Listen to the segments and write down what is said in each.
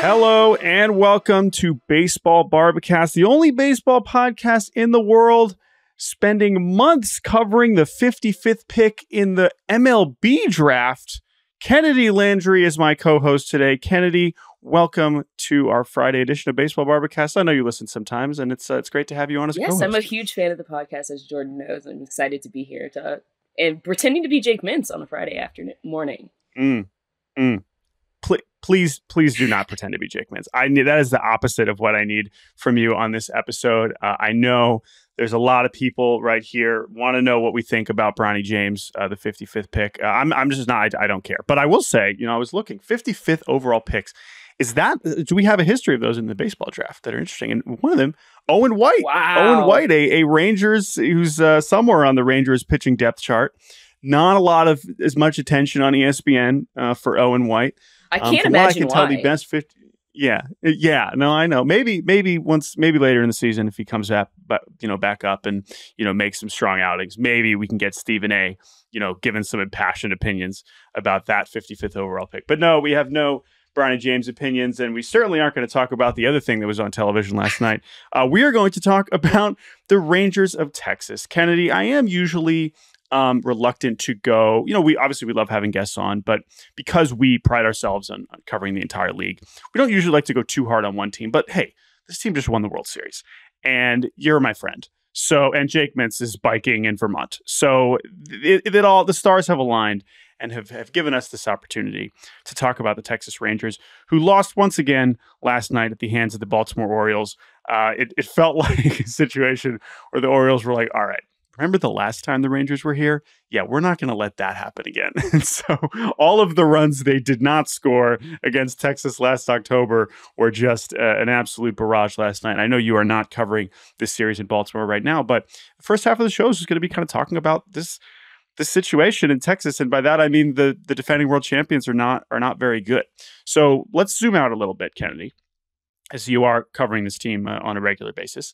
Hello and welcome to Baseball Barbacast, the only baseball podcast in the world spending months covering the 55th pick in the MLB draft. Kennedy Landry is my co-host today. Kennedy, welcome to our Friday edition of Baseball Barbacast. I know you listen sometimes, and it's great to have you on as a co-host. Yes, I'm a huge fan of the podcast, as Jordan knows. I'm excited to be here and pretending to be Jake Mintz on a Friday morning. Please do not pretend to be Jake Mintz. That is the opposite of what I need from you on this episode. I know there's a lot of people right here want to know what we think about Bronny James, the 55th pick. I'm just not. I don't care. But I will say, I was looking 55th overall picks. Do we have a history of those in the baseball draft that are interesting? And one of them, Owen White. Wow. Owen White, a Rangers who's somewhere on the Rangers pitching depth chart. Not a lot of as much attention on ESPN for Owen White. I can't imagine why. Tell the best 50. Yeah. No, I know. Maybe later in the season, if he comes back up and makes some strong outings, maybe we can get Stephen A. Giving some impassioned opinions about that 55th overall pick. But no, we have no Bronny James opinions, and we certainly aren't going to talk about the other thing that was on television last night. We are going to talk about the Rangers of Texas. Kennedy, I am usually reluctant to go. We love having guests on, but because we pride ourselves on covering the entire league, we don't usually like to go too hard on one team. But hey, this team just won the World Series, and you're my friend. So, and Jake Mintz is biking in Vermont. So the stars have aligned and have given us this opportunity to talk about the Texas Rangers, who lost once again last night at the hands of the Baltimore Orioles. It felt like a situation where the Orioles were like, all right, remember the last time the Rangers were here? Yeah, we're not going to let that happen again. And so all of the runs they did not score against Texas last October were just an absolute barrage last night. I know you are not covering this series in Baltimore right now, but the first half of the show is going to be kind of talking about this situation in Texas. And by that, I mean the defending world champions are not very good. So let's zoom out a little bit, Kennedy, as you are covering this team on a regular basis.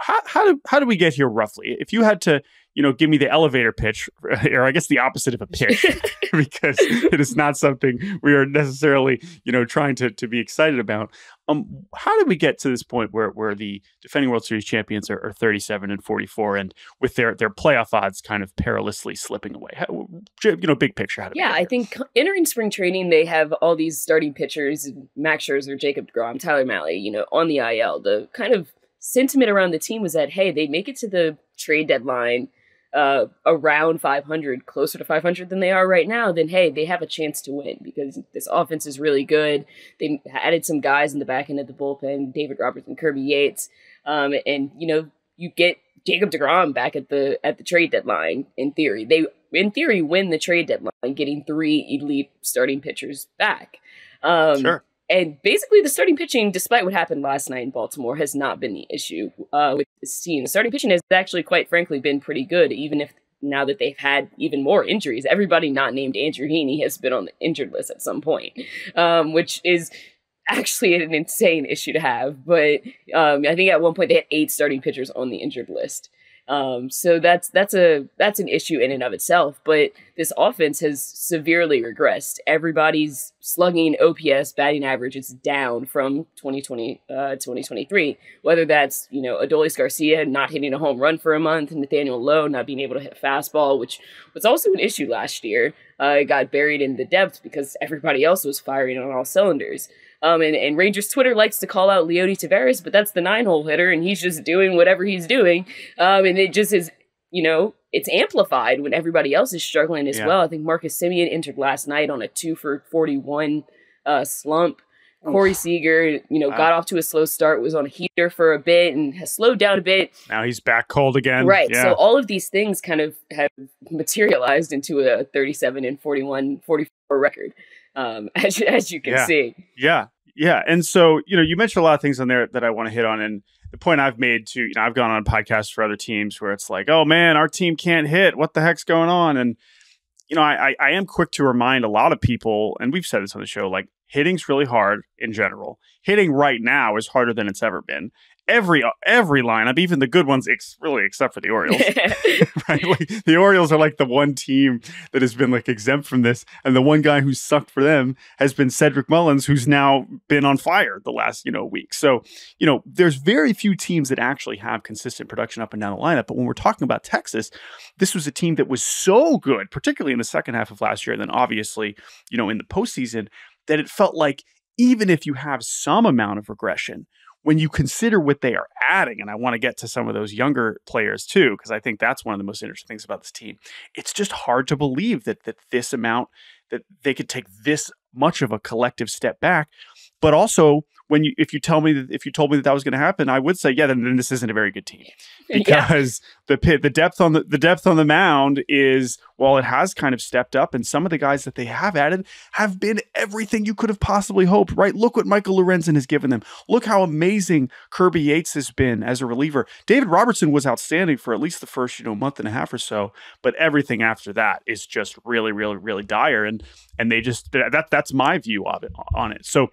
How do we get here roughly? If you had to, give me the elevator pitch, or I guess the opposite of a pitch, because it is not something we are necessarily, trying to be excited about. How did we get to this point where the defending World Series champions are 37-44 and with their playoff odds kind of perilously slipping away? Big picture. I think entering spring training, they have all these starting pitchers, Max Scherzer, Jacob deGrom, Tyler Mahle, on the IL. The kind of sentiment around the team was that, hey, they make it to the trade deadline around 500, closer to 500 than they are right now, then, hey, they have a chance to win because this offense is really good. They added some guys in the back end of the bullpen, David Roberts and Kirby Yates. You get Jacob deGrom back at the trade deadline, in theory. They, in theory, win the trade deadline, getting 3 elite starting pitchers back. Sure. And basically, the starting pitching, despite what happened last night in Baltimore, has not been the issue with this team. The starting pitching has actually, quite frankly, been pretty good, even if now that they've had even more injuries. Everybody not named Andrew Heaney has been on the injured list at some point, which is actually an insane issue to have. But I think at one point they had 8 starting pitchers on the injured list. So that's an issue in and of itself, but this offense has severely regressed. Everybody's slugging, OPS, batting average is down from 2023, whether that's, Adolis Garcia not hitting a home run for a month and Nathaniel Lowe not being able to hit a fastball, which was also an issue last year. It got buried in the depths because everybody else was firing on all cylinders. And Rangers Twitter likes to call out Leody Taveras, but that's the 9-hole hitter, and he's just doing whatever he's doing. And it just is, it's amplified when everybody else is struggling as well. I think Marcus Semien entered last night on a 2-for-41 slump. Corey Seager, got off to a slow start, was on a heater for a bit and has slowed down a bit. Now he's back cold again. Right. Yeah. So all of these things kind of have materialized into a 37-41, 44 record, as you can see. Yeah. Yeah. And so, you mentioned a lot of things on there that I want to hit on. And the point I've made too, I've gone on podcasts for other teams where it's like, oh man, our team can't hit. What the heck's going on? And, I am quick to remind a lot of people, and we've said this on the show, like hitting's really hard in general. Hitting right now is harder than it's ever been. every lineup, even the good ones, really except for the Orioles, right? Like the Orioles are like the one team that has been like exempt from this, and the one guy who's sucked for them has been Cedric Mullins, who's now been on fire the last week. So there's very few teams that actually have consistent production up and down the lineup. But when we're talking about Texas, this was a team that was so good, particularly in the second half of last year, and then obviously in the postseason, that it felt like even if you have some amount of regression, when you consider what they are adding, and I want to get to some of those younger players too, because I think that's one of the most interesting things about this team, it's just hard to believe that this amount, that they could take this much of a collective step back. But also, if you told me that was going to happen, I would say, yeah, then this isn't a very good team, because the depth on the mound is, while it has kind of stepped up, and some of the guys that they have added have been everything you could have possibly hoped. Right? Look what Michael Lorenzen has given them. Look how amazing Kirby Yates has been as a reliever. David Robertson was outstanding for at least the first month and a half or so, but everything after that is just really, really, really dire. And they just that's my view of it on it. So,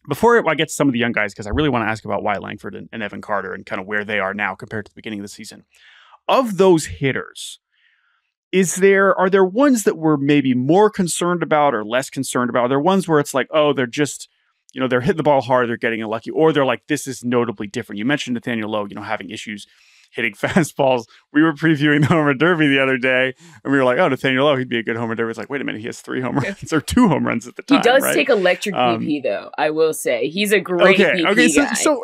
before I get to some of the young guys, because I really want to ask about Wyatt Langford and Evan Carter and kind of where they are now compared to the beginning of the season. Of those hitters, are there ones that we're maybe more concerned about or less concerned about? Are there ones where it's like, oh, they're just, they're hitting the ball hard, they're getting unlucky, or they're like, this is notably different? You mentioned Nathaniel Lowe, having issues hitting fastballs. We were previewing the Homer Derby the other day, and we were like, oh, Nathaniel Lowe, he'd be a good Homer Derby. It's like, wait a minute, he has 3 home runs or 2 home runs at the time. He does right? take electric BP, though, I will say. He's a great BP guy. So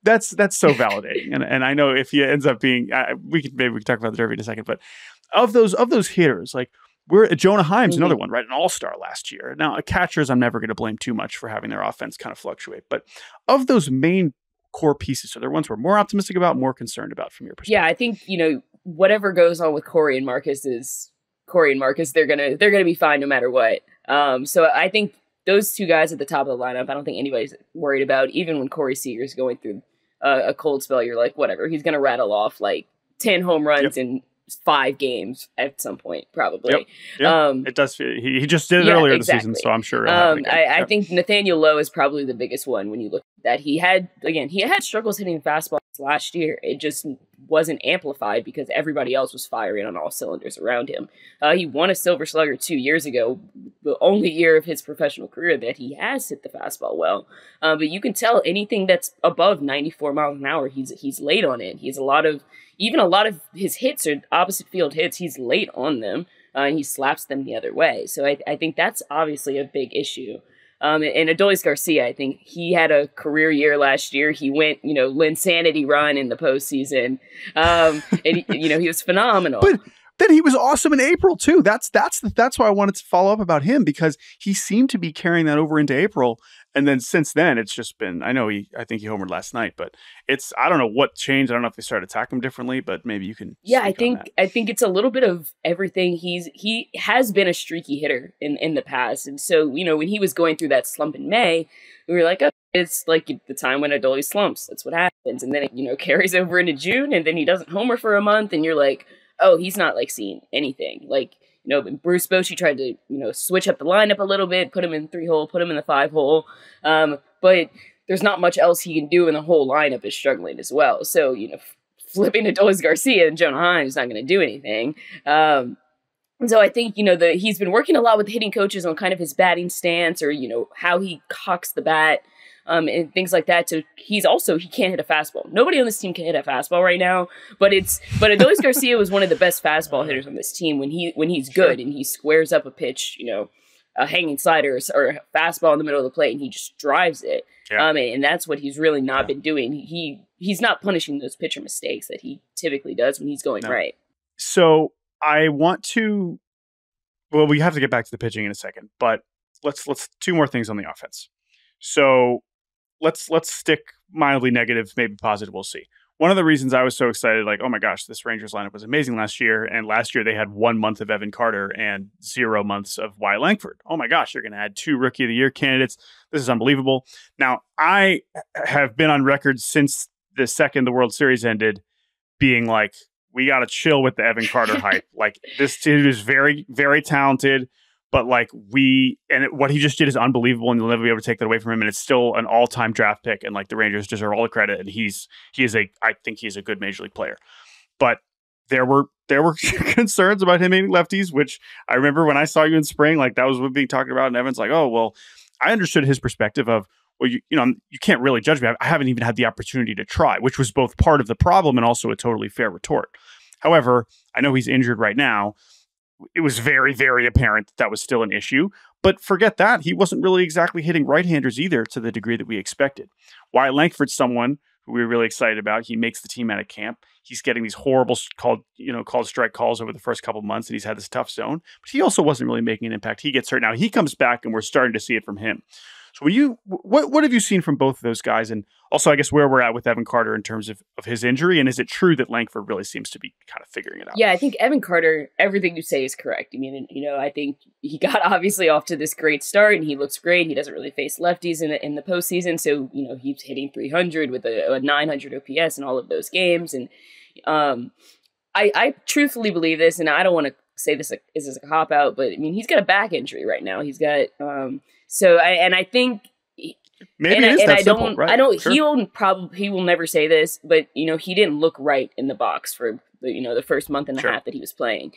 that's so validating. And I know if he ends up being, we can talk about the Derby in a second, but of those hitters, like, Jonah Heim's another one, right? An all-star last year. Now, catchers, I'm never going to blame too much for having their offense kind of fluctuate. But of those main core pieces, are there ones we're more optimistic about, more concerned about from your perspective? Yeah, I think, whatever goes on with Corey and Marcus, they're gonna be fine no matter what. So I think those two guys at the top of the lineup, I don't think anybody's worried about. Even when Corey Seager's going through a cold spell, you're like, whatever, he's gonna rattle off like 10 home runs in 5 games at some point, probably. It does. He just did it earlier this season, so I'm sure. I think Nathaniel Lowe is probably the biggest one when you look at that. He had struggles hitting fastballs last year. It just wasn't amplified because everybody else was firing on all cylinders around him. He won a Silver Slugger 2 years ago, the only year of his professional career that he has hit the fastball well. But you can tell anything that's above 94 miles an hour, he's late on it. Even a lot of his hits are opposite field hits. He's late on them, and he slaps them the other way. So I think that's obviously a big issue. And Adolis Garcia, I think he had a career year last year. He went, Linsanity run in the postseason. And he was phenomenal. But then he was awesome in April too. That's why I wanted to follow up about him, because he seemed to be carrying that over into April. And then since then, it's just been, I think he homered last night, but I don't know what changed. I don't know if they started attacking him differently, but maybe you can. Yeah, I think it's a little bit of everything. He has been a streaky hitter in the past. And so, when he was going through that slump in May, we were like, oh, it's like the time when Adolis slumps. That's what happens. And then it, carries over into June, and then he doesn't homer for a month, and you're like, oh, he's not like seeing anything. Like, Bruce Bochy tried to, switch up the lineup a little bit, put him in 3-hole, put him in the 5-hole. But there's not much else he can do, and the whole lineup is struggling as well. So, flipping to Adolis Garcia and Jonah Heim is not going to do anything. And so I think, he's been working a lot with hitting coaches on kind of his batting stance, or, how he cocks the bat. And things like that. So he can't hit a fastball. Nobody on this team can hit a fastball right now, but Adolis Garcia was one of the best fastball hitters on this team when he's good and he squares up a pitch, a hanging slider or a fastball in the middle of the plate, and he just drives it. Yeah. And that's what he's really not been doing. He's not punishing those pitcher mistakes that he typically does when he's going right. So I want to, we have to get back to the pitching in a second, but let's 2 more things on the offense. So let's stick mildly negative, maybe positive. We'll see. One of the reasons I was so excited, like, oh my gosh, this Rangers lineup was amazing last year. And last year they had 1 month of Evan Carter and 0 months of Wyatt Langford. Oh my gosh, you're going to add 2 Rookie of the Year candidates. This is unbelievable. Now, I have been on record since the second the World Series ended being like, we got to chill with the Evan Carter hype. Like, this dude is very, very talented, But like what he just did is unbelievable, and you'll never be able to take that away from him. And it's still an all-time draft pick, and like the Rangers deserve all the credit. And I think he's a good major league player. But there were concerns about him hitting lefties, which I remember when I saw you in spring, like that was what being talked about. And Evan's like, oh well, I understood his perspective of, well, you can't really judge me. I haven't even had the opportunity to try, which was both part of the problem and also a totally fair retort. However, I know he's injured right now. It was very, very apparent that was still an issue. But forget that. He wasn't really exactly hitting right-handers either to the degree that we expected. Wyatt Langford's someone who we were really excited about. He makes the team out of camp. He's getting these horrible called strike calls over the first couple of months, and he's had this tough zone. But he also wasn't really making an impact. He gets hurt. Now he comes back, and we're starting to see it from him. So what have you seen from both of those guys? And also, I guess, where we're at with Evan Carter in terms of his injury, and is it true that Langford really seems to be kind of figuring it out? Yeah, I think Evan Carter, everything you say is correct. I mean, I think he got obviously off to this great start, and he looks great. He doesn't really face lefties in the postseason, so he's hitting 300 with a 900 OPS in all of those games. And I truthfully believe this, and I don't want to say this is a cop out, but I mean, he's got a back injury right now. He's got I think maybe it is that simple, right? I don't. Sure. He will never say this, but he didn't look right in the box for the first month and a half that he was playing.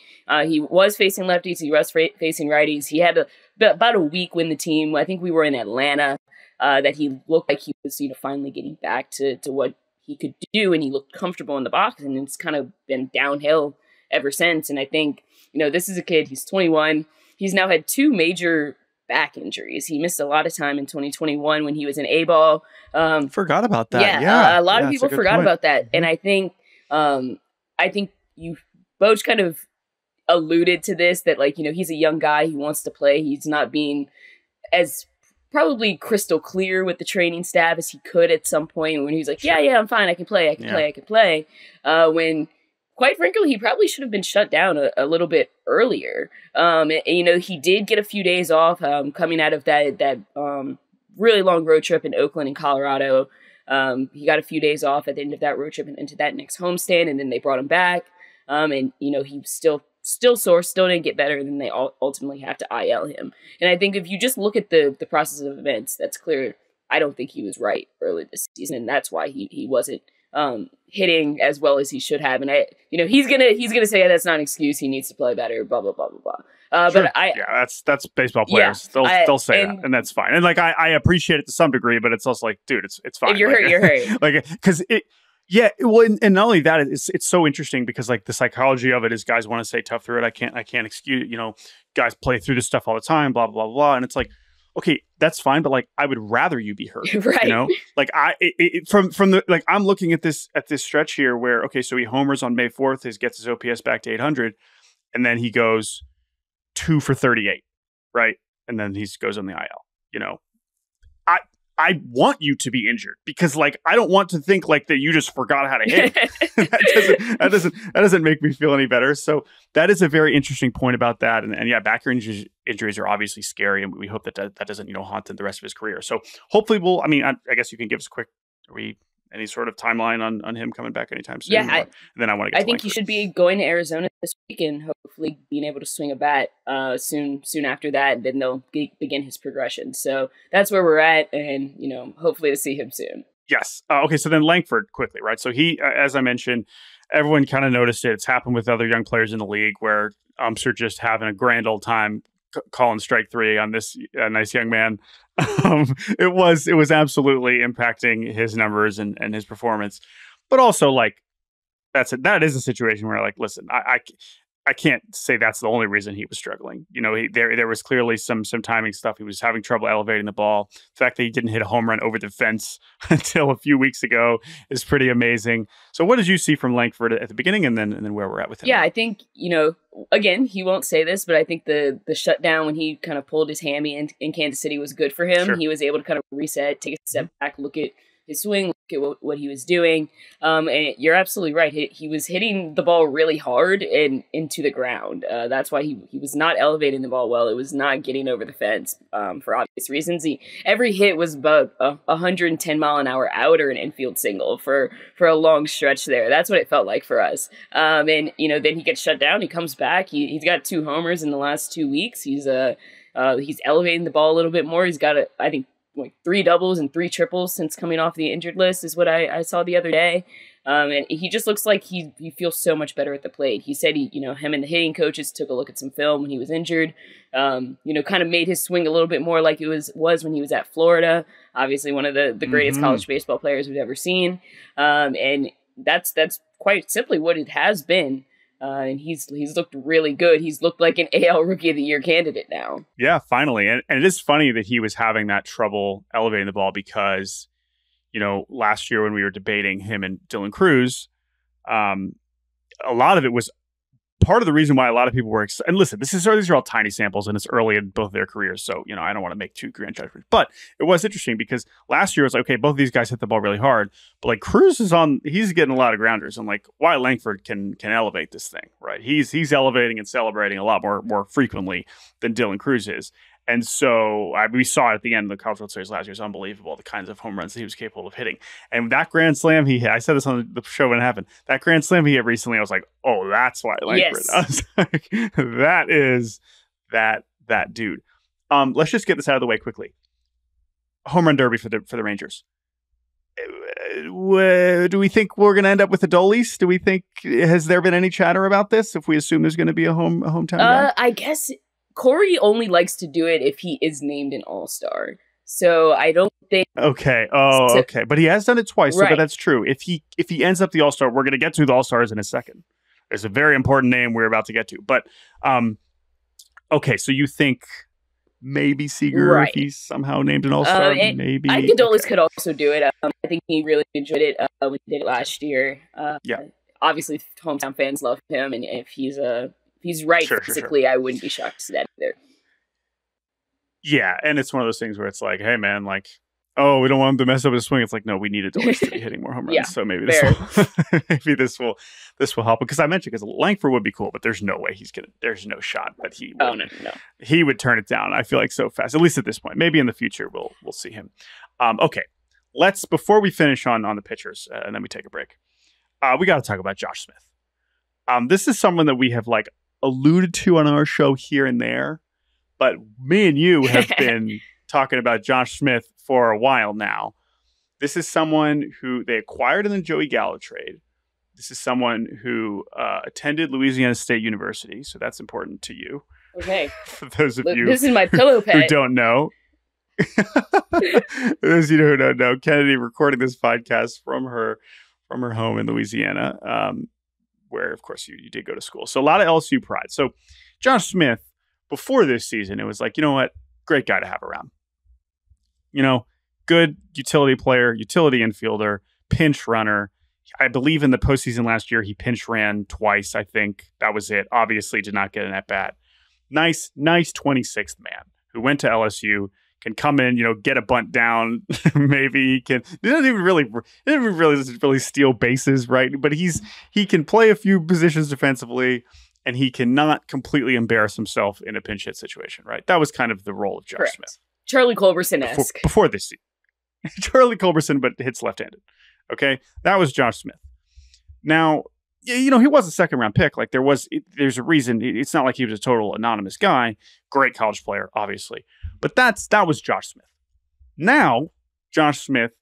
He was facing lefties. He was facing righties. He had about a week when the team. I think we were in Atlanta. That he looked like he was finally getting back to what he could do, and he looked comfortable in the box, and it's kind of been downhill ever since. And I think this is a kid. He's 21. He's now had 2 major back injuries. He missed a lot of time in 2021 when he was in A-ball. Forgot about that. Yeah, a lot of people forgot about that. And I think you both kind of alluded to this, that he's a young guy who wants to play. He's not being as probably crystal clear with the training staff as he could at some point when he was like, yeah, I'm fine. I can play. I can play. When quite frankly, he probably should have been shut down a little bit earlier. He did get a few days off coming out of that really long road trip in Oakland and Colorado. He got a few days off at the end of that road trip and into that next homestand, and then they brought him back. He still sore, still didn't get better, and then they ultimately have to IL him. And I think if you just look at the process of events, that's clear. I don't think he was right early this season, and that's why he wasn't hitting as well as he should have. And he's gonna say that's not an excuse. He needs to play better. Blah blah blah blah blah. Sure. But that's baseball players. Yeah, they'll say that, and that's fine. And I appreciate it to some degree, but it's also dude, it's fine. If you're hurt, you're hurt. Because it. Yeah, well, and not only that, it's so interesting because the psychology of it is guys want to say tough through it. I can't excuse it. Guys play through this stuff all the time. Blah blah blah blah. And it's okay, that's fine, but I would rather you be hurt, right? From the I'm looking at this stretch here where so he homers on May 4th, gets his OPS back to 800, and then he goes 2 for 38, right? And then he goes on the IL. I want you to be injured because I don't want to think that you just forgot how to hit. that doesn't make me feel any better. So that is a very interesting point about that. And yeah, back injuries are obviously scary, and we hope that doesn't haunt him the rest of his career. So hopefully I guess you can give us a quick any sort of timeline on him coming back anytime soon. Yeah, I think Langford. He should be going to Arizona this week and hopefully being able to swing a bat soon after that. Then they'll begin his progression. So that's where we're at, and hopefully to see him soon. Yes. Okay. So then Langford quickly, right? So he, as I mentioned, everyone kind of noticed it. It's happened with other young players in the league where umps are just having a grand old time calling strike 3 on this nice young man. It was absolutely impacting his numbers and his performance, but also that is a situation where listen, I can't say that's the only reason he was struggling. There was clearly some timing stuff. He was having trouble elevating the ball. The fact that he didn't hit a home run over the fence until a few weeks ago is pretty amazing. So what did you see from Langford at the beginning and then where we're at with him? Yeah, I think, again, he won't say this, but I think the shutdown when he kind of pulled his hammy in Kansas City was good for him. Sure. He was able to kind of reset, take a step back, look at his swing, look at what he was doing. And you're absolutely right. He was hitting the ball really hard and into the ground. That's why he was not elevating the ball well. It was not getting over the fence for obvious reasons. Every hit was about 110 mile an hour out or an infield single for a long stretch there. That's what it felt like for us. And then he gets shut down. He comes back. He's got 2 homers in the last 2 weeks. He's elevating the ball a little bit more. He's got I think like 3 doubles and 3 triples since coming off the injured list is what I saw the other day. And he just looks like he feels so much better at the plate. He said him and the hitting coaches took a look at some film when he was injured, kind of made his swing a little bit more like it was when he was at Florida. Obviously one of the greatest college baseball players we've ever seen. And that's quite simply what it has been. And he's looked really good. He's looked like an AL Rookie of the Year candidate now. Yeah, finally. And it is funny that he was having that trouble elevating the ball because, last year when we were debating him and Dylan Cruz, a lot of it was part of the reason why a lot of people were excited. And listen, these are all tiny samples and it's early in both their careers. So, I don't want to make too grand judgments. But it was interesting because last year it was like, okay, both of these guys hit the ball really hard. But like Cruz he's getting a lot of grounders. And like Wyatt Langford can elevate this thing, right? He's elevating and celebrating a lot more frequently than Dylan Cruz is. And so we saw it at the end of the College World Series last year. It's unbelievable the kinds of home runs that he was capable of hitting. And that grand slam he hit, I said this on the show when it happened, that grand slam he hit recently, I was like, oh, that's why Langford. Yes. I was like, that is that dude. Let's just get this out of the way quickly. Home run derby for the Rangers. Do we think we're going to end up with the Doleys? Do we think, has there been any chatter about this? If we assume there's going to be a hometown guy? I guess Corey only likes to do it if he is named an all-star. So I don't think... Okay. Oh, okay. But he has done it twice, right. So that's true. If he ends up the all-star, we're going to get to the all-stars in a second. There's a very important name we're about to get to. But, okay, so you think maybe Seager, right. If he's somehow named an all-star, maybe... I think Dolis could also do it. I think he really enjoyed it when he did it last year. Yeah. Obviously, hometown fans love him, and if he's right physically, sure. I wouldn't be shocked to see that either. Yeah, and it's one of those things where it's like, hey, man, like, oh, we don't want him to mess up his swing. It's like, no, we need Adolis to be hitting more home runs. Yeah, so maybe this will help. Because I mentioned, because Langford would be cool, but there's no way there's no shot that he would. Oh, no. He would turn it down, I feel like, so fast, at least at this point. Maybe in the future we'll see him. Okay, before we finish on the pitchers, and then we take a break, we got to talk about Josh Smith. This is someone that we have, like, alluded to on our show here and there, but me and you have been talking about Josh Smith for a while now. This is someone who they acquired in the Joey Gallo trade. This is someone who attended Louisiana State University, so that's important to you. Okay. For those of you this is my pillow pet who don't know. Those of you who don't know, Kennedy recording this podcast from her home in Louisiana. Where, of course, you did go to school. So a lot of LSU pride. So Josh Smith, before this season, it was like, you know what? Great guy to have around. Good utility player, utility infielder, pinch runner. I believe in the postseason last year, he pinch ran twice, I think. That was it. Obviously did not get an at-bat. Nice 26th man who went to LSU, can come in, get a bunt down. Maybe he can. He doesn't even really steal bases, right? But he can play a few positions defensively, and he cannot completely embarrass himself in a pinch hit situation, right? That was kind of the role of Josh Correct. Smith. Charlie Culberson-esque. Before this season. Charlie Culberson, but hits left-handed. Okay? That was Josh Smith. Now, he was a second-round pick. Like, there's a reason. It's not like he was a total anonymous guy. Great college player, obviously. But that was Josh Smith. Now, Josh Smith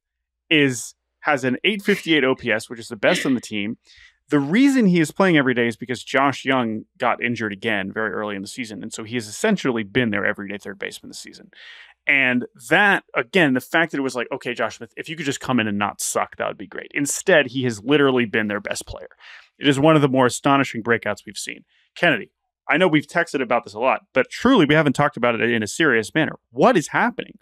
has an 858 OPS, which is the best on the team. The reason he is playing every day is because Josh Young got injured again very early in the season. And so he has essentially been their everyday third baseman this season. And that, again, the fact that it was like, okay, Josh Smith, if you could just come in and not suck, that would be great. Instead, he has literally been their best player. It is one of the more astonishing breakouts we've seen. Kennedy, I know we've texted about this a lot, but truly we haven't talked about it in a serious manner. What is happening?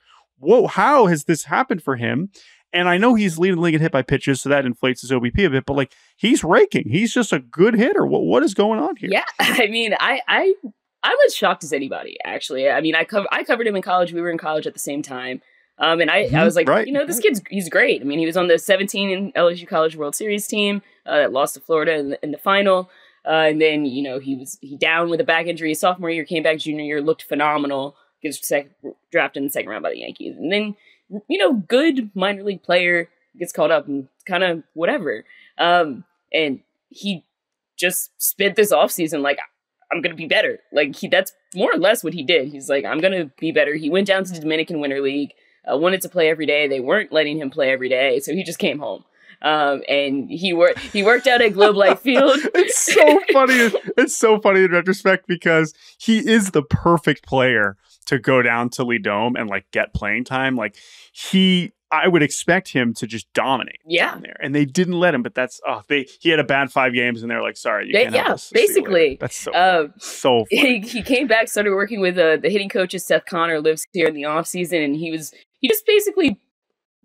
How has this happened for him? And I know he's leading the league in hit by pitches, so that inflates his OBP a bit, but like, he's raking. He's just a good hitter. What is going on here? Yeah, I mean, I'm as shocked as anybody, actually. I mean, I covered him in college. We were in college at the same time. I was like, right, this he's great. I mean, he was on the 17 LSU College World Series team that lost to Florida in the final. And then, he down with a back injury his sophomore year, came back junior year, looked phenomenal, gets drafted in the second round by the Yankees. And then, good minor league player gets called up and kind of whatever. And he just spent this offseason like, I'm going to be better. Like, that's more or less what he did. He's like, I'm going to be better. He went down to the Dominican Winter League, wanted to play every day. They weren't letting him play every day, so he just came home. And he worked out at Globe Life Field. It's so funny. It's so funny in retrospect because he is the perfect player to go down to Lee Dome and like get playing time. Like I would expect him to just dominate down there, and they didn't let him. But he had a bad 5 games, and they're like, "Sorry, you can't help us." Basically, that's so funny. He came back, started working with the hitting coaches. Seth Connor lives here in the off season, and he just basically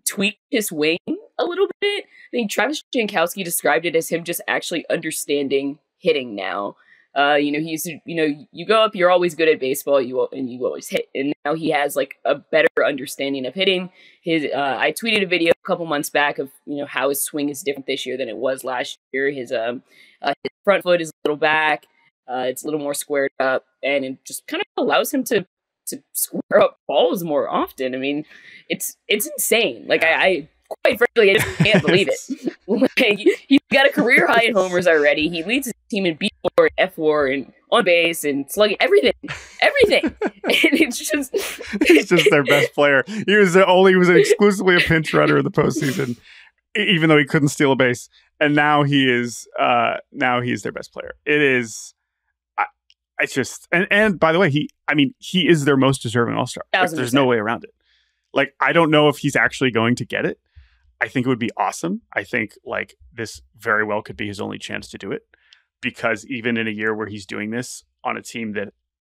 tweaked his swing a little bit. I think Travis Jankowski described it as him just actually understanding hitting now. He's, you go up, you're always good at baseball, you always hit. And now he has like a better understanding of hitting. I tweeted a video a couple months back of, how his swing is different this year than it was last year. His front foot is a little back. It's a little more squared up, and it just kind of allows him to square up balls more often. I mean, it's insane. Like I quite frankly, I just can't believe it. Like, he's got a career high in homers already. He leads his team in B4, F4, and on base and slugging, everything. And it's just their best player. He was exclusively a pinch runner in the postseason, even though he couldn't steal a base. And now he's their best player. It is. It's just, and by the way, he is their most deserving All-Star. Like, there's no way around it. Like, I don't know if he's actually going to get it. I think it would be awesome. I think like this very well could be his only chance to do it, because even in a year where he's doing this on a team that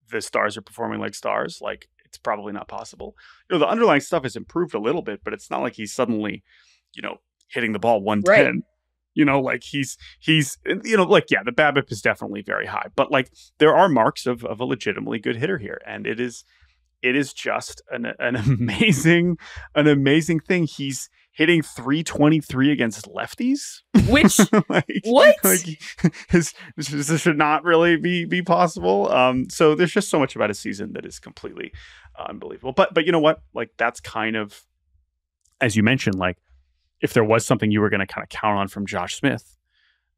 the stars are performing like stars, like it's probably not possible. The underlying stuff has improved a little bit, but it's not like he's suddenly, hitting the ball 110. Right. Like he's the BABIP is definitely very high, but like there are marks of a legitimately good hitter here, and it is just an amazing thing. He's hitting .323 against lefties, which what? This should not really be possible. So there's just so much about his season that is completely unbelievable. But you know what? Like, that's kind of, as you mentioned, like if there was something you were going to kind of count on from Josh Smith,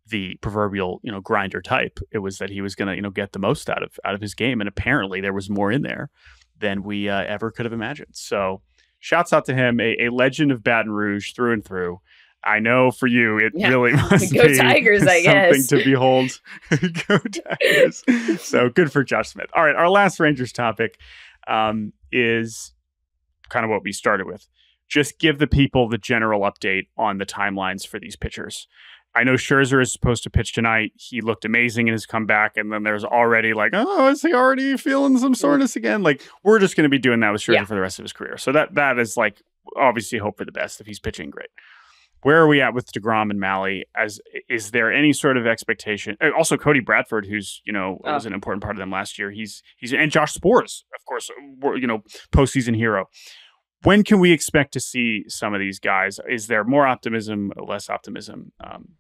the proverbial grinder type, it was that he was going to get the most out of his game, and apparently there was more in there than we ever could have imagined. So shouts out to him, a legend of Baton Rouge through and through. I know for you, it really must Go be Tigers, I something guess. to behold. Go Tigers. So good for Josh Smith. All right, our last Rangers topic is kind of what we started with. Just give the people the general update on the timelines for these pitchers. I know Scherzer is supposed to pitch tonight. He looked amazing in his comeback, and then there's already like, oh, is he already feeling some soreness again? Like, we're just going to be doing that with Scherzer for the rest of his career. So that is like obviously hope for the best if he's pitching great. Where are we at with DeGrom and Mahle? Is there any sort of expectation? Also, Cody Bradford, who's was an important part of them last year. He's and Josh Spores, of course, postseason hero. When can we expect to see some of these guys? Is there more optimism, less optimism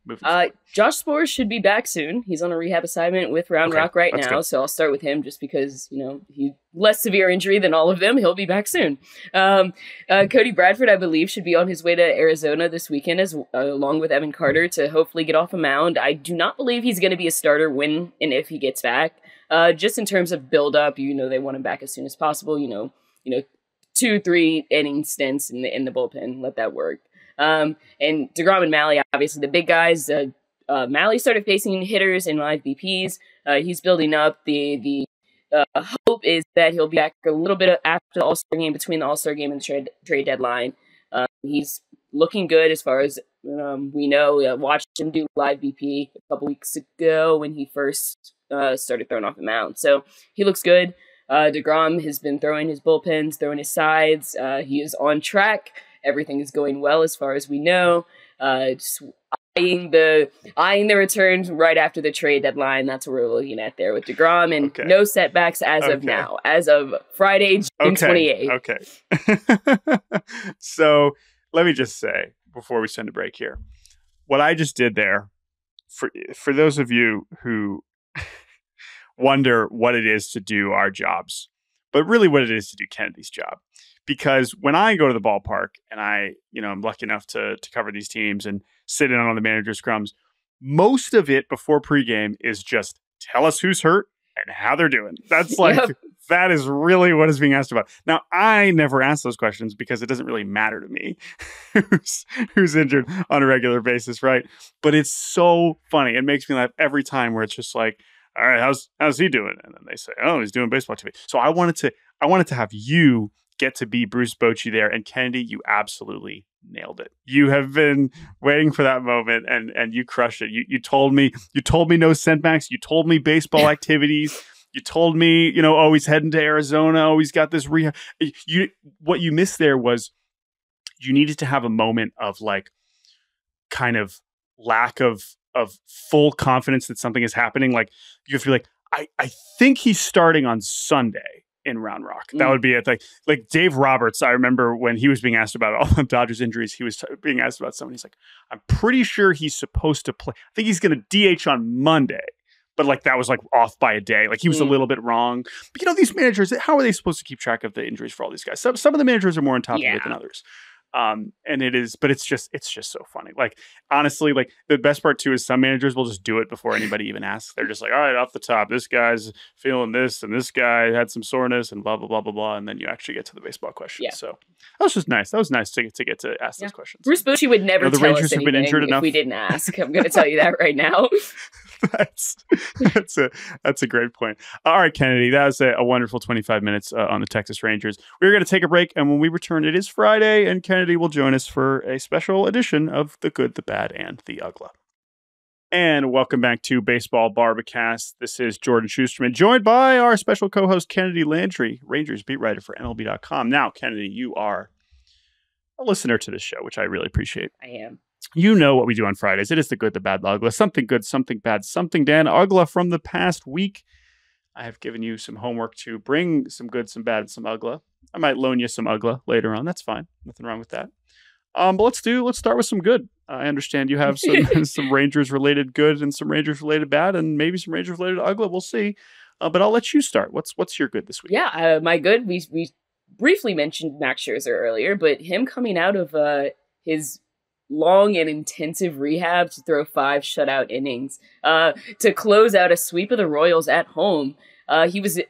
moving forward? Josh Spores should be back soon. He's on a rehab assignment with Round Rock right now, so I'll start with him just because, he's less severe injury than all of them. He'll be back soon. Cody Bradford, I believe, should be on his way to Arizona this weekend along with Evan Carter to hopefully get off a mound. I do not believe he's going to be a starter when and if he gets back. Just in terms of build-up, they want him back as soon as possible, 2-3 inning stints in the bullpen. Let that work. And DeGrom and Mahle, obviously the big guys. Mahle started facing hitters in live BPs. He's building up. The hope is that he'll be back a little bit after the All-Star game, between the All-Star game and the trade deadline. He's looking good as far as we know. Watched him do live BP a couple weeks ago when he first started throwing off the mound. So he looks good. DeGrom has been throwing his bullpens, throwing his sides. He is on track. Everything is going well as far as we know. eyeing the returns right after the trade deadline. That's what we're looking at there with DeGrom, and no setbacks as of now, as of Friday, June 28th. Okay. So let me just say before we send a break here, what I just did there, for those of you who wonder what it is to do our jobs, but really what it is to do Kennedy's job. Because when I go to the ballpark and I'm lucky enough to cover these teams and sit in on the manager's scrums, most of it before pregame is just tell us who's hurt and how they're doing. That's that is really what is being asked about. Now, I never ask those questions because it doesn't really matter to me who's injured on a regular basis, right? But it's so funny. It makes me laugh every time where it's just like, all right, how's he doing? And then they say, oh, he's doing baseball TV. So I wanted to have you get to be Bruce Bochy there. And Kennedy, you absolutely nailed it. You have been waiting for that moment and you crushed it. You told me no setbacks. You told me baseball activities. You told me, he's heading to Arizona. Oh, he's got this rehab. What you missed there was you needed to have a moment of like kind of lack of full confidence that something is happening. Like you have to be like, I think he's starting on Sunday in Round Rock. That would be it. Like Dave Roberts, I remember when he was being asked about all the Dodgers injuries, he was being asked about something. He's like, I'm pretty sure he's supposed to play. I think he's going to DH on Monday. But like that was like off by a day. Like he was a little bit wrong. But these managers, how are they supposed to keep track of the injuries for all these guys? Some of the managers are more on top of it than others. And it's just so funny. Like, honestly, like the best part too is some managers will just do it before anybody even asks. They're just like, all right, off the top, this guy's feeling this and this guy had some soreness and blah, blah, blah, blah, blah. And then you actually get to the baseball questions. Yeah. So that was just nice. That was nice to get to ask those questions. Bruce Bochy would never tell Rangers us anything if we didn't ask. I'm going to tell you that right now. That's a great point. All right, Kennedy, that was a wonderful 25 minutes on the Texas Rangers. We're going to take a break, and when we return, it is Friday, and Kennedy will join us for a special edition of The Good, the Bad, and The Uggla. And welcome back to Baseball Barbacast. This is Jordan Shusterman, joined by our special co-host Kennedi Landry, Rangers beat writer for MLB.com. Now, Kennedy, you are a listener to this show, which I really appreciate. I am. You know what we do on Fridays. It is the good, the bad, the ugly. Something good, something bad, something Dan Uggla from the past week. I have given you some homework to bring some good, some bad, and some Uggla. I might loan you some Uggla later on. That's fine. Nothing wrong with that. But let's start with some good. I understand you have some Rangers related good and some Rangers related bad and maybe some Rangers related Uggla. We'll see. But I'll let you start. What's your good this week? Yeah, my good. We briefly mentioned Max Scherzer earlier, but him coming out of his long and intensive rehab to throw 5 shutout innings to close out a sweep of the Royals at home. He was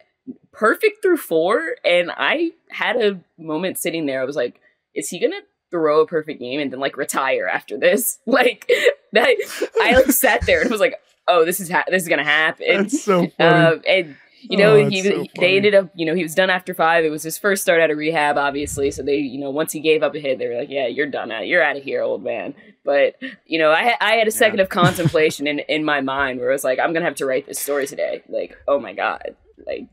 perfect through 4, and I had a moment sitting there. I was like, is he gonna throw a perfect game and then like retire after this? Like that, I like sat there and was like, oh, this is gonna happen. That's so funny. And they ended up, he was done after 5. It was his first start out of rehab, obviously. So they, once he gave up a hit, they were like, yeah, you're done. You're out of here, old man. But, I had a second of contemplation in my mind where I was like, I'm going to have to write this story today. Like, oh my God. Like,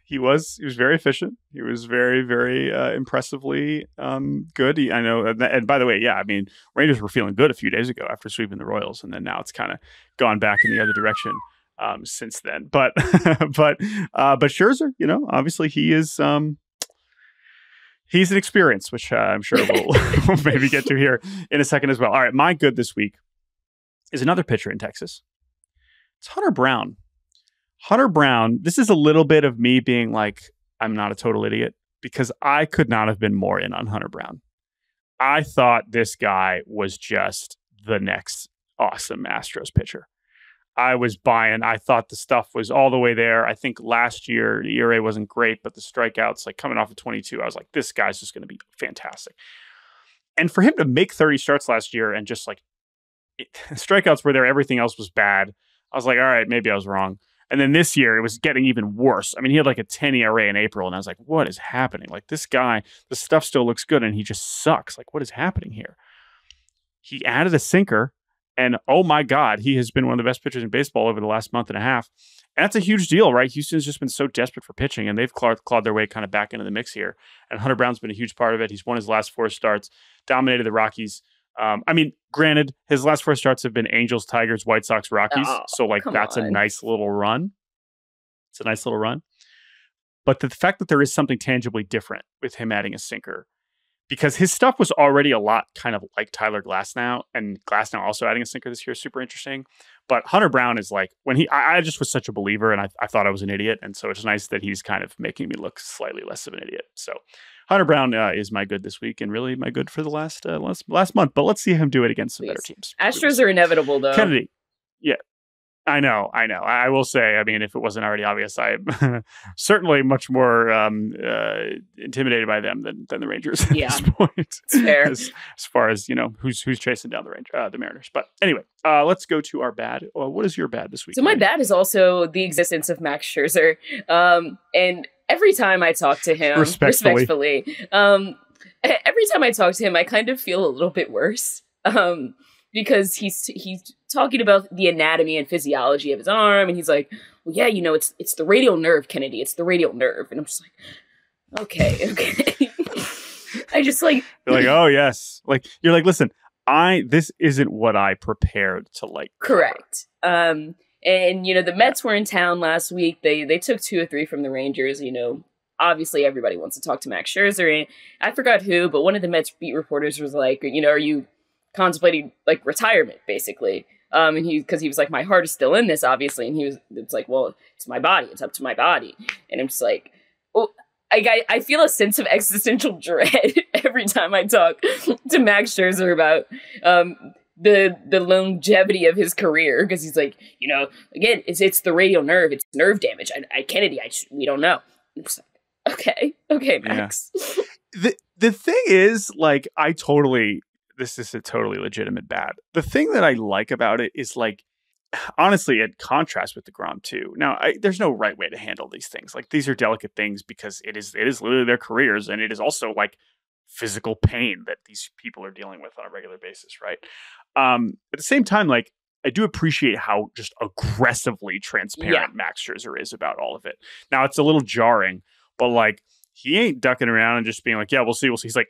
he was very efficient. He was very, very impressively good. I know. And by the way, yeah, I mean, Rangers were feeling good a few days ago after sweeping the Royals. And then now it's kind of gone back in the other direction. Since then, but Scherzer, obviously he is, he's an experience, which I'm sure we'll maybe get to here in a second as well. All right. My good this week is another pitcher in Texas. It's Hunter Brown. Hunter Brown. This is a little bit of me being like, I'm not a total idiot because I could not have been more in on Hunter Brown. I thought this guy was just the next awesome Astros pitcher. I was buying. I thought the stuff was all the way there. I think last year, the ERA wasn't great, but the strikeouts, like coming off of 22, I was like, this guy's just going to be fantastic. And for him to make 30 starts last year and just like strikeouts were there, everything else was bad. I was like, all right, maybe I was wrong. And then this year, it was getting even worse. I mean, he had like a 10 ERA in April, and I was like, what is happening? Like this guy, the stuff still looks good, and he just sucks. Like, what is happening here? He added a sinker. And oh my God, he has been one of the best pitchers in baseball over the last month and a half. And that's a huge deal, right? Houston's just been so desperate for pitching, and they've clawed their way kind of back into the mix here. And Hunter Brown's been a huge part of it. He's won his last 4 starts, dominated the Rockies I mean, granted, his last 4 starts have been Angels, Tigers, White Sox, Rockies. Oh, So, like, that's on. a nice little run. It's a nice little run. But the fact that there is something tangibly different with him adding a sinker, because his stuff was already a lot kind of like Tyler Glasnow, and Glasnow also adding a sinker this year is super interesting. But Hunter Brown is like, I just was such a believer, and I thought I was an idiot. And so it's nice that he's kind of making me look slightly less of an idiot. So Hunter Brown is my good this week, and really my good for the last month. But let's see him do it against some better teams. Astros are inevitable, though. Kennedy. Yeah. I know. I will say, I mean, if it wasn't already obvious, I'm certainly much more intimidated by them than the Rangers at this point. It's fair. As far as, who's chasing down the Mariners. But anyway, let's go to our bad. What is your bad this week? So my bad is also the existence of Max Scherzer. And every time I talk to him, respectfully, every time I talk to him, I kind of feel a little bit worse. Because he's talking about the anatomy and physiology of his arm, and he's like, well, yeah, it's the radial nerve, Kennedy. It's the radial nerve. And I'm just like, okay. I just like... You're like, oh, yes. Like, you're like, listen, this isn't what I prepared to like. Correct. And, the Mets were in town last week. They took 2 or 3 from the Rangers, Obviously, everybody wants to talk to Max Scherzer. And I forgot who, but one of the Mets beat reporters was like, are you contemplating like retirement, basically? And because he was like, my heart is still in this, obviously. And it's like, well, it's my body. It's up to my body. And I'm just like, well, I feel a sense of existential dread every time I talk to Max Scherzer about the longevity of his career. Because he's like, again, it's the radial nerve. It's nerve damage. Kennedy, we don't know. I'm just like, okay, Max. Yeah. The thing is, like, this is a totally legitimate bad. The thing that I like about it is, like, honestly, it contrasts with DeGrom too. Now, there's no right way to handle these things. Like, these are delicate things because it is literally their careers, and it is also like physical pain that these people are dealing with on a regular basis, right? At the same time, like, I do appreciate how just aggressively transparent Max Scherzer is about all of it. Now, it's a little jarring, but like, he ain't ducking around and just being like, yeah, we'll see. He's like,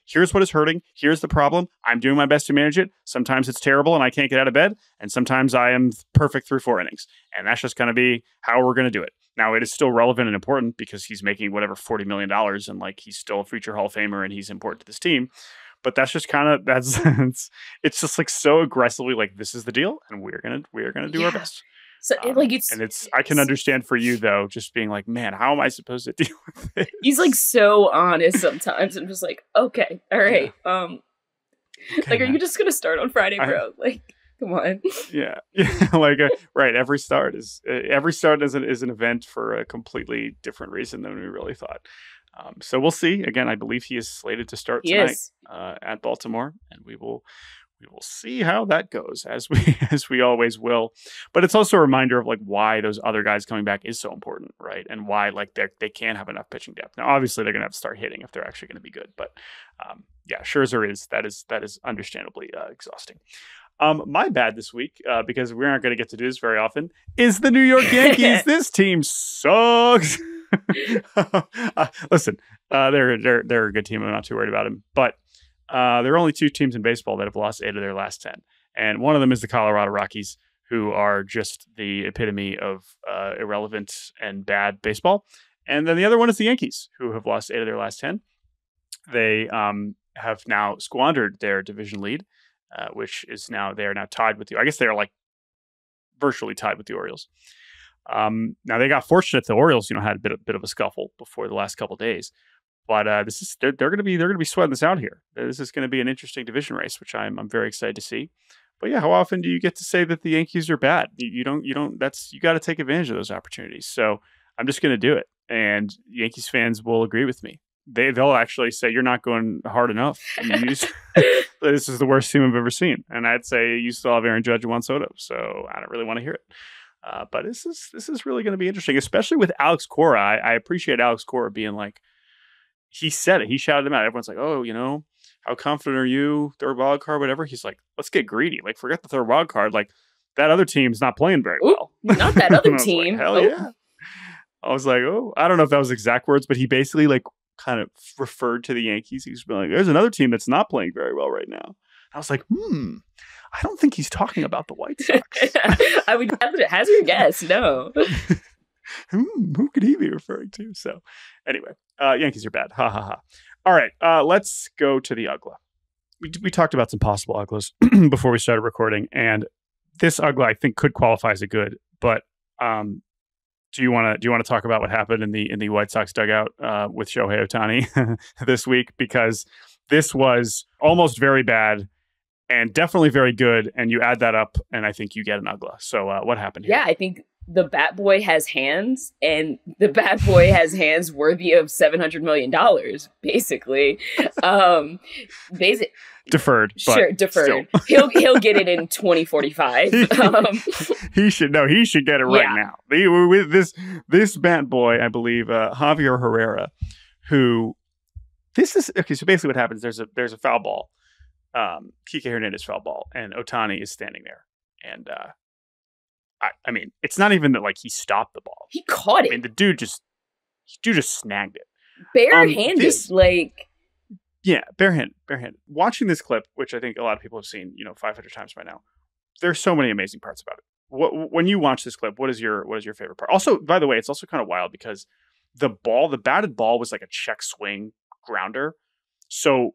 here's what is hurting. Here's the problem. I'm doing my best to manage it. Sometimes it's terrible and I can't get out of bed. And sometimes I am perfect through 4 innings. And that's just going to be how we're going to do it. Now, it is still relevant and important because he's making whatever $40 million and like he's still a future Hall of Famer and he's important to this team. But that's just kind of, it's just like so aggressively like, this is the deal and we're going to do our best. So I can understand for you though, just being like, man, how am I supposed to deal with this? He's like so honest sometimes. I'm just like, okay, all right. Yeah. Like, are you just gonna start on Friday, bro? Like, come on. Yeah. Like, right. Every start is an event for a completely different reason than we really thought. So we'll see. Again, I believe he is slated to start tonight at Baltimore, and we will see how that goes, as we always will. But it's also a reminder of like why those other guys coming back is so important, right? And why like they can't have enough pitching depth. Now, obviously, they're going to have to start hitting if they're actually going to be good. But Scherzer is understandably exhausting. My bad this week, because we aren't going to get to do this very often, is the New York Yankees. This team sucks. Listen, they're a good team. I'm not too worried about them, but there are only 2 teams in baseball that have lost 8 of their last 10. And one of them is the Colorado Rockies, who are just the epitome of irrelevant and bad baseball. And then the other one is the Yankees, who have lost 8 of their last 10. They have now squandered their division lead, which is they are now tied with I guess they are like virtually tied with the Orioles. Now they got fortunate. The Orioles, had a bit of a scuffle before the last couple of days. But they're going to be sweating this out here. This is going to be an interesting division race, which I'm very excited to see. But yeah, how often do you get to say that the Yankees are bad? You don't. You got to take advantage of those opportunities. So I'm just going to do it, and Yankees fans will agree with me. They'll actually say you're not going hard enough. This is the worst team I've ever seen, and I'd say you still have Aaron Judge and Juan Soto. So I don't really want to hear it. But this is really going to be interesting, especially with Alex Cora. I appreciate Alex Cora being like. He said it. He shouted him out. Everyone's like, oh, how confident are you? Third wild card, whatever. He's like, let's get greedy. Like, forget the third wild card. Like, that other team's not playing very well. Not that other team. Like, hell yeah. I was like, oh, I don't know if that was exact words, but he basically like kind of referred to the Yankees. He's been like, there's another team that's not playing very well right now. I was like, I don't think he's talking about the White Sox. I would hazard a guess. No. Who could he be referring to? So anyway, Yankees are bad. Ha ha ha. All right, let's go to the Uggla. We talked about some possible Ugglas before we started recording, and this Uggla I think could qualify as a good. But do you want to talk about what happened in the White Sox dugout with Shohei Ohtani this week? Because this was almost very bad and definitely very good, and you add that up, and I think you get an Uggla. So what happened here? Yeah, I think the Bat Boy has hands, and the Bat Boy has hands worthy of $700 million, basically. Deferred. Sure, deferred. He'll get it in 2045. He should get it right now. With this Bat Boy, I believe, Javier Herrera, who this is okay. So basically, what happens? There's a foul ball, Kike Hernandez foul ball, and Ohtani is standing there, and I mean, it's not even that like he stopped the ball. He caught it. I mean, the dude just snagged it. Barehanded, Yeah, barehanded. Watching this clip, which I think a lot of people have seen, 500 times by now, there's so many amazing parts about it. When you watch this clip, what is your favorite part? Also, by the way, it's also kind of wild because the batted ball was like a check swing grounder. So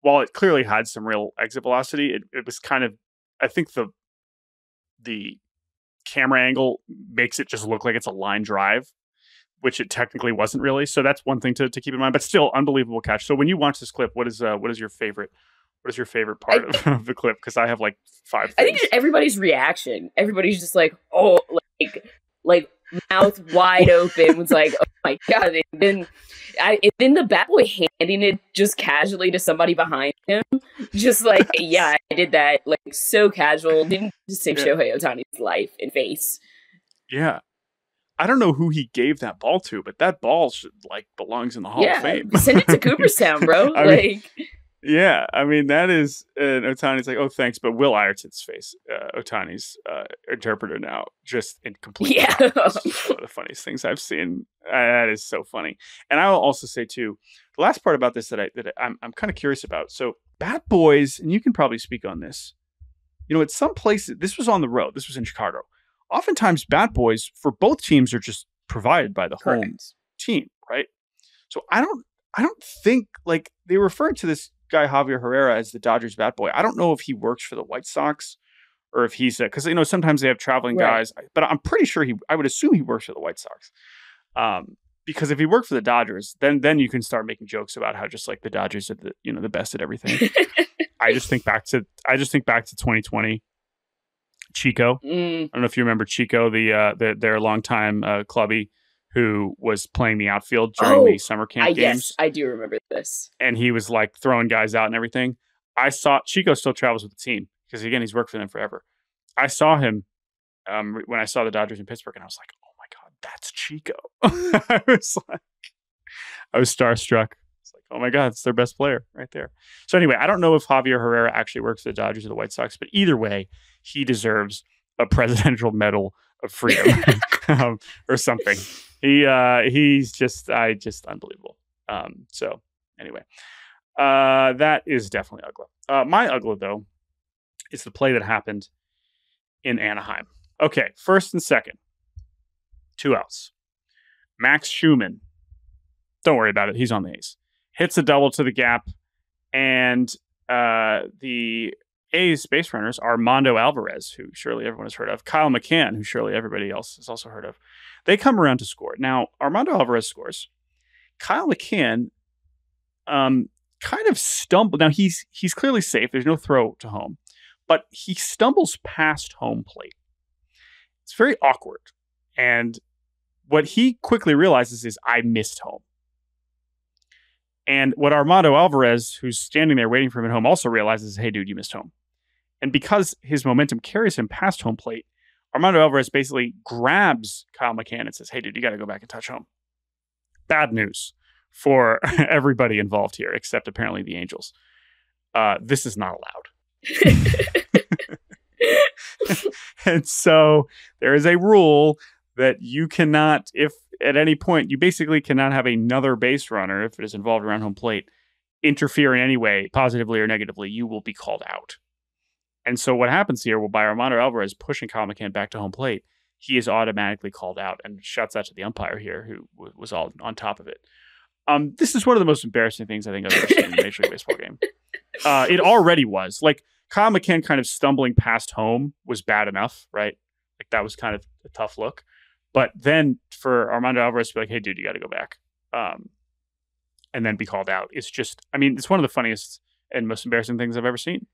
while it clearly had some real exit velocity, it was kind of, I think the camera angle makes it just look like it's a line drive, which it technically wasn't really. So that's one thing to keep in mind, but still unbelievable catch. So when you watch this clip, what is your favorite part of the clip? Because I have like 5 things. I think just everybody's reaction. Everybody's just like, oh, like mouth wide open. Was like, oh my God. And then the Bat Boy handing it just casually to somebody behind him. Just like, yeah, I did that. Like so casual. Didn't just save Shohei Ohtani's life and face. Yeah. I don't know who he gave that ball to, but that ball belongs in the Hall of Fame. Send it to Cooperstown, bro. I mean, that is Ohtani's like, oh, thanks, but Will Ayrton's face, Ohtani's interpreter now, just in complete. Yeah, one of the funniest things I've seen. That is so funny. And I will also say too, the last part about this that I'm kind of curious about. So, Bat Boys, and you can probably speak on this. At some places, this was on the road. This was in Chicago. Oftentimes, Bat Boys for both teams are just provided by the home team, right? So I don't think like they refer to this guy Javier Herrera as the Dodgers Bat Boy. I don't know if he works for the White Sox or if he's because sometimes they have traveling guys, but I'm pretty sure I would assume he works for the White Sox. Because if he worked for the Dodgers, then you can start making jokes about how just like the Dodgers are the best at everything. I just think back to 2020. Chico. I don't know if you remember Chico, their longtime clubby who was playing the outfield during the summer camp games. Yes, I do remember this. And he was like throwing guys out and everything. I saw Chico still travels with the team because again, he's worked for them forever. I saw him when I saw the Dodgers in Pittsburgh, and I was like, oh my God, that's Chico. I was starstruck. It's like, oh my God, it's their best player right there. So anyway, I don't know if Javier Herrera actually works for the Dodgers or the White Sox, but either way, he deserves a Presidential Medal of Freedom or something. He's just unbelievable. So anyway, that is definitely Uggla. My Uggla though is the play that happened in Anaheim. Okay, first and second, 2 outs. Max Schumann, don't worry about it. He's on the A's. Hits a double to the gap, and the A's base runners are Armando Alvarez, who surely everyone has heard of, Kyle McCann, who surely everybody else has also heard of. They come around to score. Now, Armando Alvarez scores. Kyle McCann kind of stumbled. Now, he's clearly safe. There's no throw to home. But he stumbles past home plate. It's very awkward. And what he quickly realizes is, I missed home. And what Armando Alvarez, who's standing there waiting for him at home, also realizes, hey, dude, you missed home. And because his momentum carries him past home plate, Armando Alvarez basically grabs Kyle McCann and says, hey, dude, you got to go back and touch home. Bad news for everybody involved here, except apparently the Angels. This is not allowed. And so there is a rule that you cannot, if at any point, you basically cannot have another base runner, if it is involved around home plate, interfere in any way, positively or negatively, you will be called out. And so what happens here, well, by Armando Alvarez pushing Kyle McCann back to home plate, he is automatically called out, and shouts out to the umpire here who was all on top of it. This is one of the most embarrassing things I think I've ever seen in a Major League Baseball game. It already was. Like, Kyle McCann kind of stumbling past home was bad enough, right? Like, that was kind of a tough look. But then for Armando Alvarez to be like, hey, dude, you got to go back. And then be called out. It's just, I mean, it's one of the funniest and most embarrassing things I've ever seen.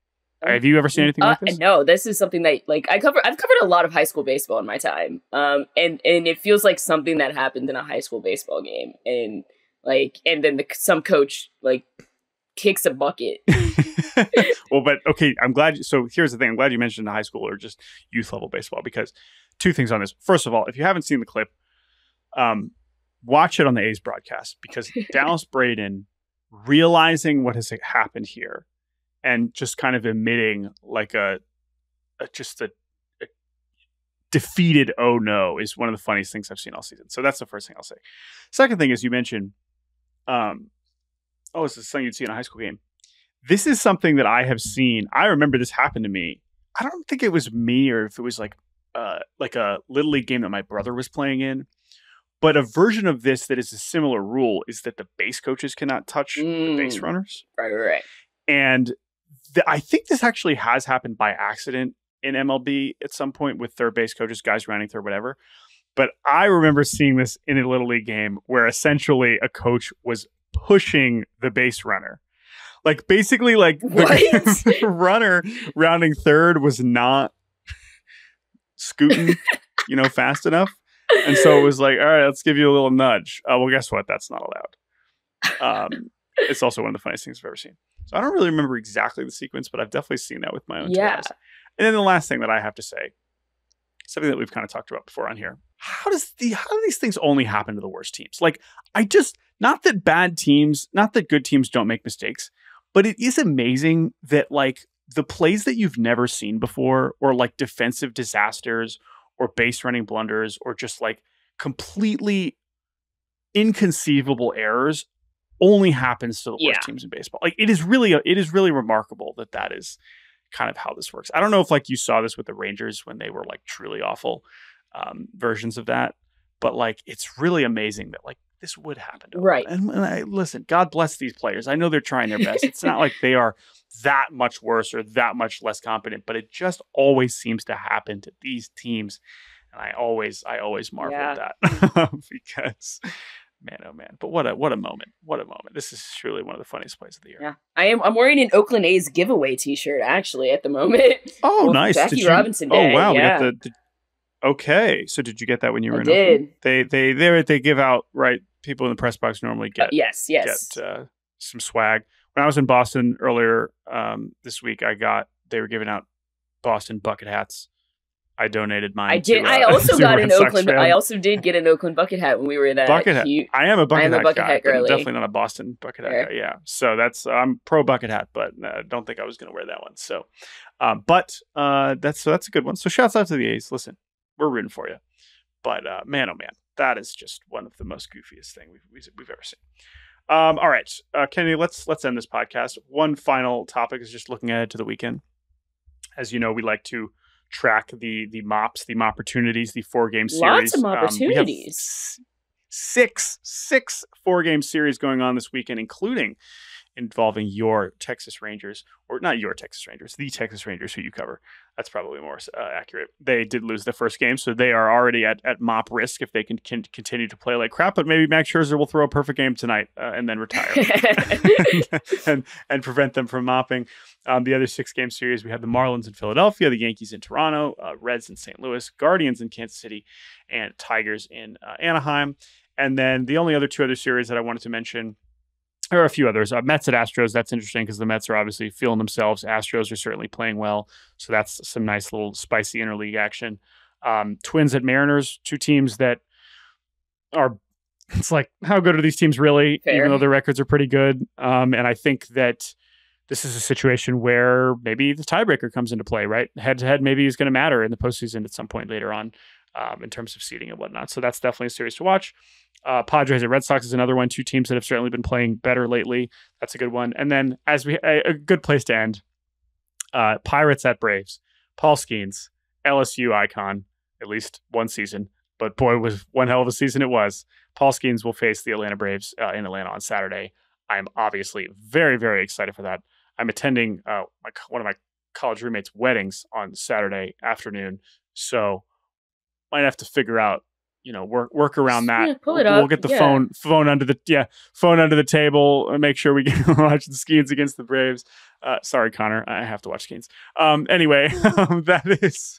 Have you ever seen anything like this? No, this is something that, like, I've covered a lot of high school baseball in my time. And it feels like something that happened in a high school baseball game. And then some coach, like, kicks a bucket. Well, but okay, I'm glad. So here's the thing. I'm glad you mentioned high school or just youth level baseball, because two things on this. First of all, if you haven't seen the clip, watch it on the A's broadcast, because Dallas Braden realizing what has happened here and just kind of emitting like a defeated oh no is one of the funniest things I've seen all season. So that's the first thing I'll say. Second thing is, you mentioned, it's something you'd see in a high school game. This is something that I have seen. I remember this happened to me. I don't think it was me, or if it was like a Little League game that my brother was playing in. But a version of this that is a similar rule is that the base coaches cannot touch the base runners. Right. And I think this actually has happened by accident in MLB at some point with third base coaches, guys rounding third, whatever. But I remember seeing this in a Little League game where essentially a coach was pushing the base runner. Like, basically, like, the runner rounding third was not scooting, fast enough. And so it was like, all right, let's give you a little nudge. Well, guess what? That's not allowed. It's also one of the funniest things I've ever seen. So I don't really remember exactly the sequence, but I've definitely seen that with my own two eyes. And then the last thing that I have to say, something that we've kind of talked about before on here. How do these things only happen to the worst teams? Like, not that good teams don't make mistakes, but it is amazing that, like, the plays that you've never seen before, or like defensive disasters or base running blunders, or just like completely inconceivable errors, only happens to the worst teams in baseball. Like, it is really remarkable that is kind of how this works. I don't know if, like, you saw this with the Rangers when they were like truly awful versions of that, but like, it's really amazing that, like, this would happen to them. Right. And listen, God bless these players. I know they're trying their best. It's not like they are that much worse or that much less competent, but it just always seems to happen to these teams. And I always marvel at that because, man, oh man. But what a moment. What a moment. This is truly one of the funniest plays of the year. Yeah. I'm wearing an Oakland A's giveaway t-shirt actually at the moment. Oh, nice. Jackie Robinson Day. Oh, wow. Yeah. We got the Okay. So did you get that when you were in Oakland? They give out, right? People in the press box normally get yes. get some swag. When I was in Boston earlier this week, they were giving out Boston bucket hats. I donated mine. I did. I also got an Oakland. I also did get an Oakland bucket hat when we were there. Bucket hat. I am a bucket hat guy, girly. Definitely not a Boston bucket hat guy. Yeah. So I'm pro bucket hat, but don't think I was going to wear that one. So, that's a good one. So shouts out to the A's. Listen, we're rooting for you. But man, oh man, that is just one of the most goofiest things we've ever seen. All right, Kennedy, let's end this podcast. One final topic is just looking ahead to the weekend. As you know, we like to track the mops, the Mopportunities, the 4-game series. Lots of Mopportunities. Six 4-game series going on this weekend, including involving your Texas Rangers, or not your Texas Rangers, the Texas Rangers who you cover. That's probably more accurate. They did lose the first game, so they are already at mop risk if they can continue to play like crap. But maybe Max Scherzer will throw a perfect game tonight and then retire and prevent them from mopping. The other 6-game series, we had the Marlins in Philadelphia, the Yankees in Toronto, Reds in St. Louis, Guardians in Kansas City, and Tigers in Anaheim. And then the only two other series that I wanted to mention, there are a few others. Mets at Astros. That's interesting because the Mets are obviously feeling themselves. Astros are certainly playing well. So that's some nice little spicy interleague action. Twins at Mariners, two teams that are, it's like, how good are these teams really? Fair. Even though their records are pretty good. And I think that this is a situation where maybe the tiebreaker comes into play, right? Head to head maybe is going to matter in the postseason at some point later on. in terms of seeding and whatnot. So that's definitely a series to watch. Padres and Red Sox is another one. Two teams that have certainly been playing better lately. That's a good one. And then a good place to end. Pirates at Braves. Paul Skeens, LSU icon, at least one season. But boy, was one hell of a season it was. Paul Skeens will face the Atlanta Braves in Atlanta on Saturday. I am obviously very, very excited for that. I'm attending one of my college roommates' weddings on Saturday afternoon, so might have to figure out, work around that. Yeah, pull it we'll up. get the phone under the table and make sure we can watch the Skeens against the Braves. Sorry, Connor, I have to watch Skeens. Anyway, that is.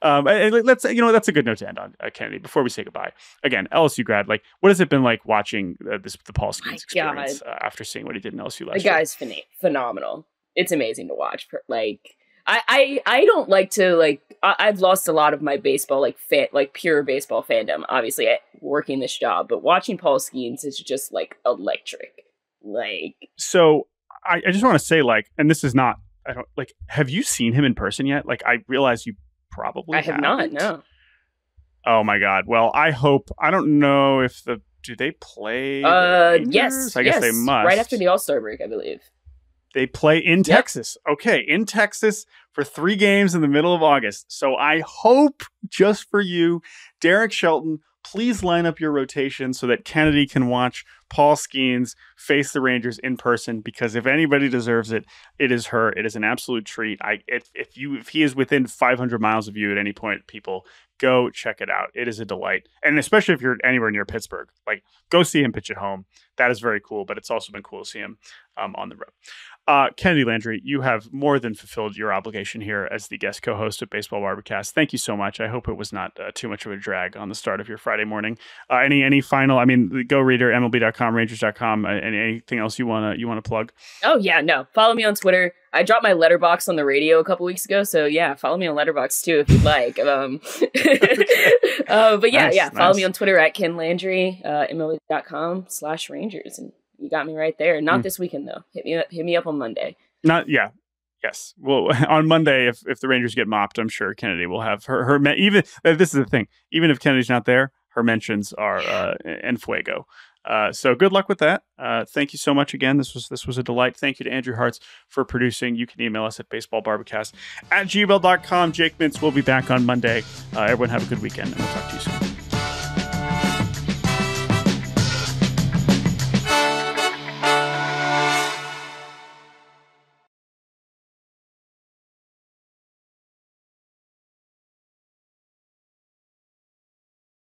Let's that's a good note to end on, Kennedy. Before we say goodbye, again, LSU grad. Like, what has it been like watching the Paul Skeens experience after seeing what he did in LSU last year? The guy's phenomenal. It's amazing to watch. I don't like to I've lost a lot of my baseball pure baseball fandom, obviously working this job, but watching Paul Skeens is just electric. So I just want to say and this is not, I don't have you seen him in person yet? I realize you probably I have not, no. Oh my God. Well, I don't know if do they play? Yes. I guess they must. Right after the All-Star break, I believe. They play in Texas. Okay, in Texas for 3 games in the middle of August. So I hope, just for you, Derek Shelton, please line up your rotation so that Kennedy can watch Paul Skeens face the Rangers in person, because if anybody deserves it, it is her. It is an absolute treat. If he is within 500 miles of you at any point, people, go check it out. It is a delight. And especially if you're anywhere near Pittsburgh, go see him pitch at home. That is very cool, but it's also been cool to see him on the road. Kennedi Landry, you have more than fulfilled your obligation here as the guest co-host of Baseball Barbacast. Thank you so much. I hope it was not too much of a drag on the start of your Friday morning. Any final? Go reader, MLB.com, Rangers.com. Anything else you wanna plug? Oh yeah, no. Follow me on Twitter. I dropped my letterbox on the radio a couple weeks ago, so yeah, follow me on Letterboxd too if you'd like. But yeah, follow me on Twitter at Ken Landry, MLB.com/Rangers, and you got me right there. Not this weekend though. Hit me up on Monday. Yes. Well, on Monday, if the Rangers get mopped, I'm sure Kennedy will have her even. This is the thing. Even if Kennedy's not there, her mentions are en fuego. So good luck with that. Thank you so much again. This was a delight. Thank you to Andrew Hartz for producing. You can email us at baseballbarbacast@gmail.com. Jake Mintz will be back on Monday. Everyone have a good weekend, and we'll talk to you soon.